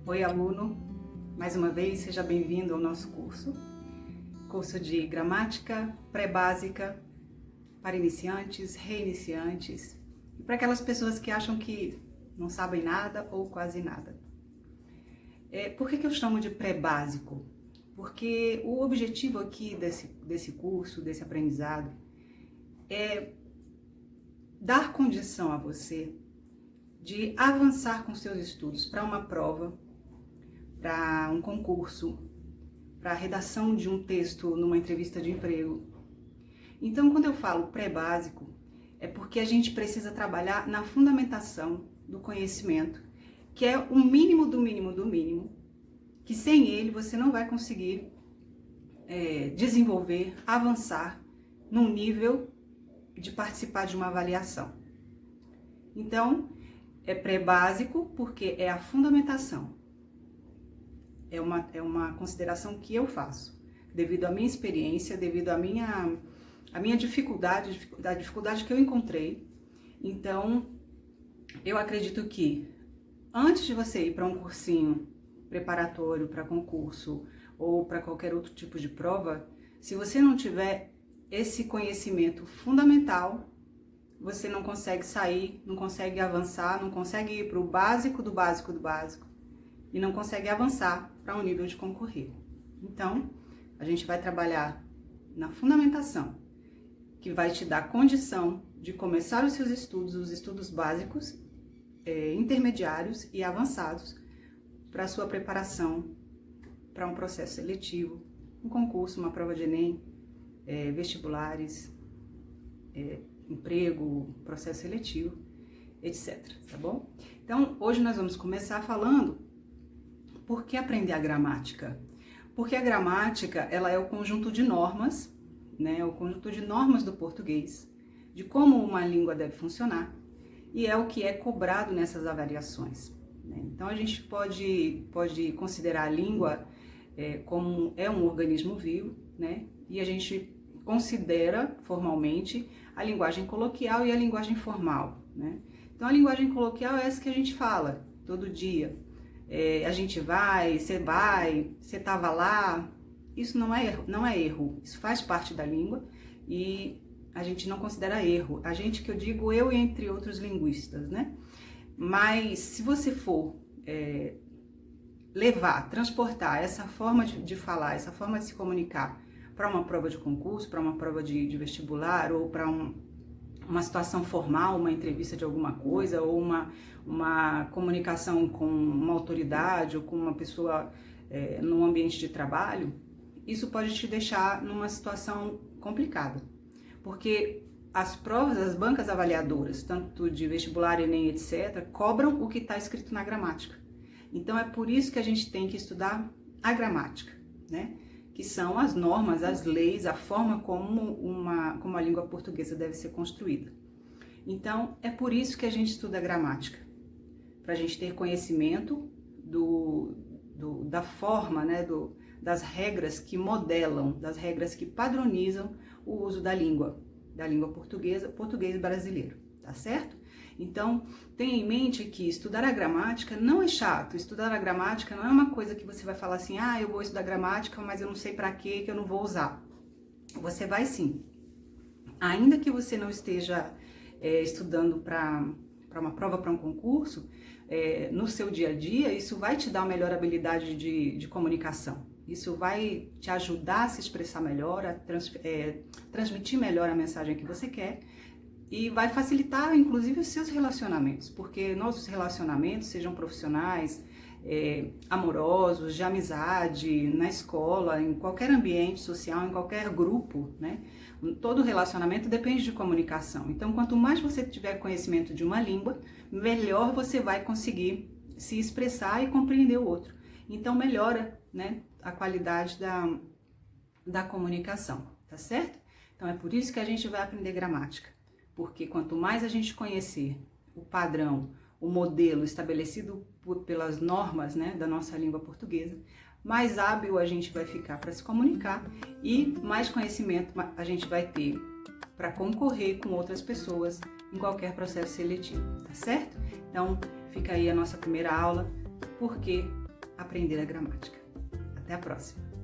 Oi, aluno! Mais uma vez, seja bem-vindo ao nosso curso de gramática pré-básica para iniciantes, reiniciantes e para aquelas pessoas que acham que não sabem nada ou quase nada. Por que eu chamo de pré-básico? Porque o objetivo aqui desse curso, desse aprendizado, é dar condição a você de avançar com seus estudos para uma prova, para um concurso, para a redação de um texto numa entrevista de emprego. Então, quando eu falo pré-básico, é porque a gente precisa trabalhar na fundamentação do conhecimento, que é o mínimo do mínimo do mínimo, que sem ele você não vai conseguir desenvolver, avançar num nível de participar de uma avaliação. Então, é pré-básico porque é a fundamentação. É uma consideração que eu faço, devido à minha experiência, devido à minha dificuldade, da dificuldade que eu encontrei. Então, eu acredito que antes de você ir para um cursinho preparatório para concurso ou para qualquer outro tipo de prova, se você não tiver esse conhecimento fundamental, você não consegue sair, não consegue avançar, não consegue ir para o básico do básico do básico e não consegue avançar para um nível de concorrer. Então, a gente vai trabalhar na fundamentação, que vai te dar condição de começar os seus estudos, os estudos básicos, intermediários e avançados para a sua preparação para um processo seletivo, um concurso, uma prova de Enem, vestibulares, emprego, processo seletivo, etc. Tá bom? Então, hoje nós vamos começar falando por que aprender a gramática. Porque a gramática, ela é o conjunto de normas, né? O conjunto de normas do português, de como uma língua deve funcionar, e é o que é cobrado nessas avaliações, né? Então, a gente pode considerar a língua como um organismo vivo, né? E a gente considera formalmente a linguagem coloquial e a linguagem formal, né? Então, a linguagem coloquial é essa que a gente fala todo dia. A gente vai, você estava lá. Isso não é erro, isso faz parte da língua e a gente não considera erro. A gente, que eu digo, eu e entre outros linguistas, né? Mas se você for transportar essa forma de falar, essa forma de se comunicar para uma prova de concurso, para uma prova de vestibular ou para uma situação formal, uma entrevista de alguma coisa ou uma comunicação com uma autoridade ou com uma pessoa num ambiente de trabalho, isso pode te deixar numa situação complicada. Porque as provas, as bancas avaliadoras, tanto de vestibular, Enem, etc., cobram o que está escrito na gramática. Então, é por isso que a gente tem que estudar a gramática, né? Que são as normas, as leis, a forma como a língua portuguesa deve ser construída. Então, é por isso que a gente estuda a gramática, para a gente ter conhecimento da forma, né, das regras que modelam, das regras que padronizam o uso da língua portuguesa, português brasileiro, tá certo? Então, tenha em mente que estudar a gramática não é chato. Estudar a gramática não é uma coisa que você vai falar assim, eu vou estudar gramática, mas eu não sei para quê, que eu não vou usar. Você vai sim. Ainda que você não esteja estudando para uma prova, para um concurso, no seu dia a dia, isso vai te dar uma melhor habilidade de comunicação. Isso vai te ajudar a se expressar melhor, a transmitir melhor a mensagem que você quer, e vai facilitar, inclusive, os seus relacionamentos, porque nossos relacionamentos, sejam profissionais, amorosos, de amizade, na escola, em qualquer ambiente social, em qualquer grupo, né? Todo relacionamento depende de comunicação. Então, quanto mais você tiver conhecimento de uma língua, melhor você vai conseguir se expressar e compreender o outro. Então, melhora, né, a qualidade da comunicação, tá certo? Então, é por isso que a gente vai aprender gramática. Porque quanto mais a gente conhecer o padrão, o modelo estabelecido pelas normas, né, da nossa língua portuguesa, mais hábil a gente vai ficar para se comunicar e mais conhecimento a gente vai ter para concorrer com outras pessoas em qualquer processo seletivo, tá certo? Então, fica aí a nossa primeira aula, por que aprender a gramática. Até a próxima!